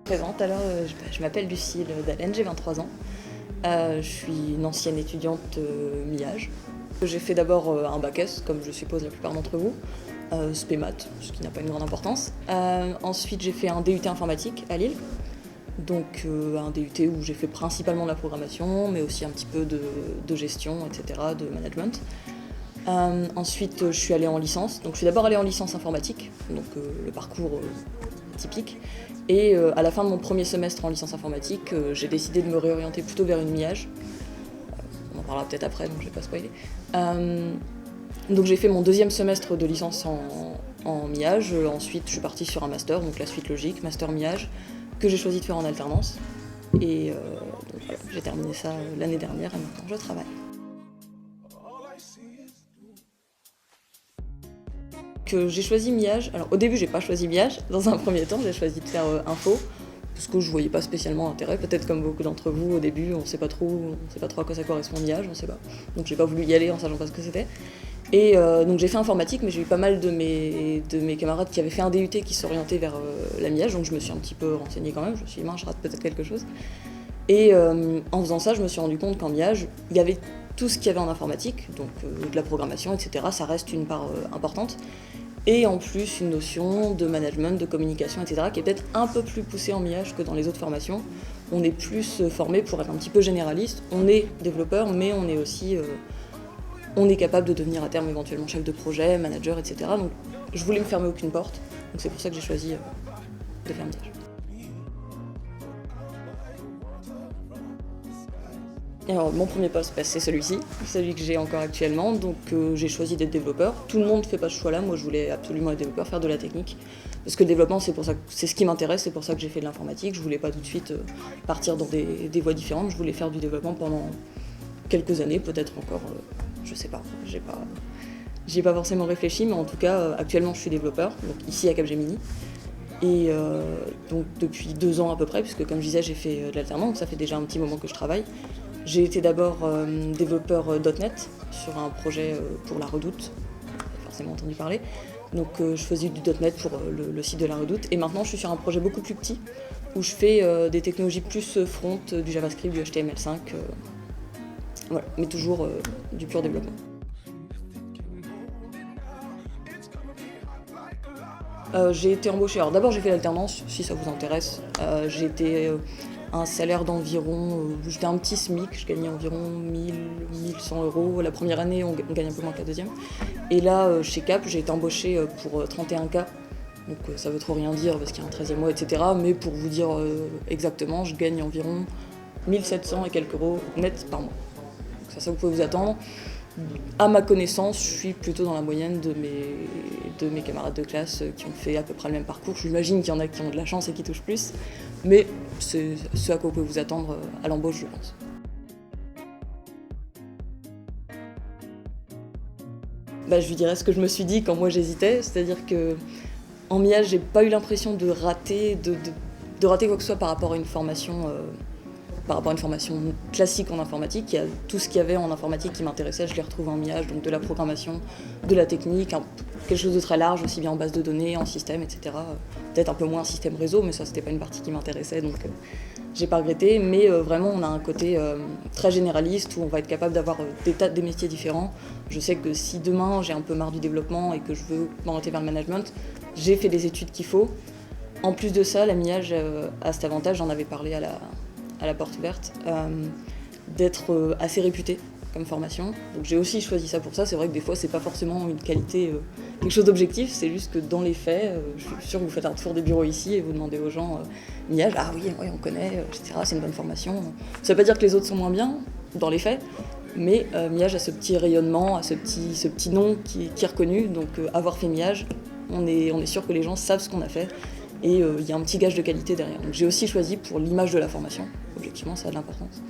Présente alors, je m'appelle Lucille Dallène, j'ai 23 ans. Je suis une ancienne étudiante MIAGE. J'ai fait d'abord un bac S, comme je suppose la plupart d'entre vous, spé maths, ce qui n'a pas une grande importance. Ensuite, j'ai fait un DUT informatique à Lille, donc un DUT où j'ai fait principalement de la programmation, mais aussi un petit peu de gestion, etc., de management. Ensuite, je suis allée en licence. Donc, je suis d'abord allée en licence informatique, donc le parcours typique. Et à la fin de mon premier semestre en licence informatique, j'ai décidé de me réorienter plutôt vers une MIAGE. On en parlera peut-être après, donc je ne vais pas spoiler. Donc j'ai fait mon deuxième semestre de licence en MIAGE. Ensuite, je suis partie sur un master, donc la suite logique, master MIAGE, que j'ai choisi de faire en alternance. Et donc voilà, j'ai terminé ça l'année dernière et maintenant je travaille. Que j'ai choisi MIAGE. Alors au début j'ai pas choisi MIAGE, dans un premier temps j'ai choisi de faire info, parce que je voyais pas spécialement l'intérêt, peut-être comme beaucoup d'entre vous au début on sait pas trop à quoi ça correspond MIAGE, on sait pas. Donc j'ai pas voulu y aller en sachant pas ce que c'était. Et donc j'ai fait informatique, mais j'ai eu pas mal de mes camarades qui avaient fait un DUT qui s'orientaient vers la MIAGE, donc je me suis un petit peu renseignée quand même, je me suis dit mince, je rate peut-être quelque chose. Et en faisant ça je me suis rendu compte qu'en MIAGE il y avait tout ce qu'il y avait en informatique, donc de la programmation, etc. Ça reste une part importante. Et en plus une notion de management, de communication, etc. qui est peut-être un peu plus poussée en MIAGE que dans les autres formations. On est plus formé pour être un petit peu généraliste. On est développeur, mais on est aussi on est capable de devenir à terme éventuellement chef de projet, manager, etc. Donc je voulais me fermer aucune porte. Donc c'est pour ça que j'ai choisi de faire MIAGE. Et alors, mon premier poste, c'est celui-ci, celui que j'ai encore actuellement, donc j'ai choisi d'être développeur. Tout le monde ne fait pas ce choix-là, moi je voulais absolument être développeur, faire de la technique, parce que le développement c'est ce qui m'intéresse, c'est pour ça que j'ai fait de l'informatique. Je voulais pas tout de suite partir dans des voies différentes, je voulais faire du développement pendant quelques années, peut-être encore, je sais pas, j'ai pas forcément réfléchi, mais en tout cas actuellement je suis développeur, donc ici à Capgemini. Et donc depuis 2 ans à peu près, puisque comme je disais j'ai fait de l'alternance, donc ça fait déjà un petit moment que je travaille. J'ai été d'abord développeur .NET sur un projet pour La Redoute, vous avez forcément entendu parler. Donc je faisais du .NET pour le site de La Redoute. Et maintenant je suis sur un projet beaucoup plus petit où je fais des technologies plus front, du JavaScript, du HTML5, voilà, mais toujours du pur développement. J'ai été embauchée. Alors d'abord j'ai fait l'alternance, si ça vous intéresse. J'ai été un salaire d'environ, j'étais un petit SMIC, je gagnais environ 1100 €. La première année, on gagne un peu moins que la deuxième. Et là, chez Cap, j'ai été embauchée pour 31K. Donc ça veut trop rien dire parce qu'il y a un 13e mois, etc. Mais pour vous dire exactement, je gagne environ 1700 et quelques euros net par mois. Donc ça vous pouvez vous attendre. À ma connaissance, je suis plutôt dans la moyenne de mes camarades de classe qui ont fait à peu près le même parcours. J'imagine qu'il y en a qui ont de la chance et qui touchent plus, mais c'est ce à quoi vous pouvez vous attendre à l'embauche, je pense. Je lui dirais ce que je me suis dit quand moi j'hésitais, c'est-à-dire que en MIAGE, j'ai pas eu l'impression de rater quoi que ce soit par rapport à une formation. Par rapport à une formation classique en informatique, il y a tout ce qu'il y avait en informatique qui m'intéressait, je l'ai retrouvé en MIAGE, donc de la programmation, de la technique, quelque chose de très large, aussi bien en base de données, en système, etc. Peut-être un peu moins système réseau, mais ça c'était pas une partie qui m'intéressait, donc j'ai pas regretté. Mais vraiment on a un côté très généraliste où on va être capable d'avoir des métiers différents. Je sais que si demain j'ai un peu marre du développement et que je veux m'orienter vers le management, j'ai fait les études qu'il faut. En plus de ça, la MIAGE a cet avantage, j'en avais parlé à la porte ouverte, d'être assez réputée comme formation. Donc j'ai aussi choisi ça pour ça. C'est vrai que des fois c'est pas forcément une qualité, quelque chose d'objectif, c'est juste que dans les faits, je suis sûre que vous faites un tour des bureaux ici et vous demandez aux gens MIAGE, ah oui, on connaît, etc. C'est une bonne formation. Ça veut pas dire que les autres sont moins bien, dans les faits, mais MIAGE a ce petit rayonnement, a ce petit nom qui est reconnu. Donc avoir fait MIAGE, on est sûr que les gens savent ce qu'on a fait. Et il y a un petit gage de qualité derrière. Donc j'ai aussi choisi pour l'image de la formation. Objectivement, ça a de l'importance.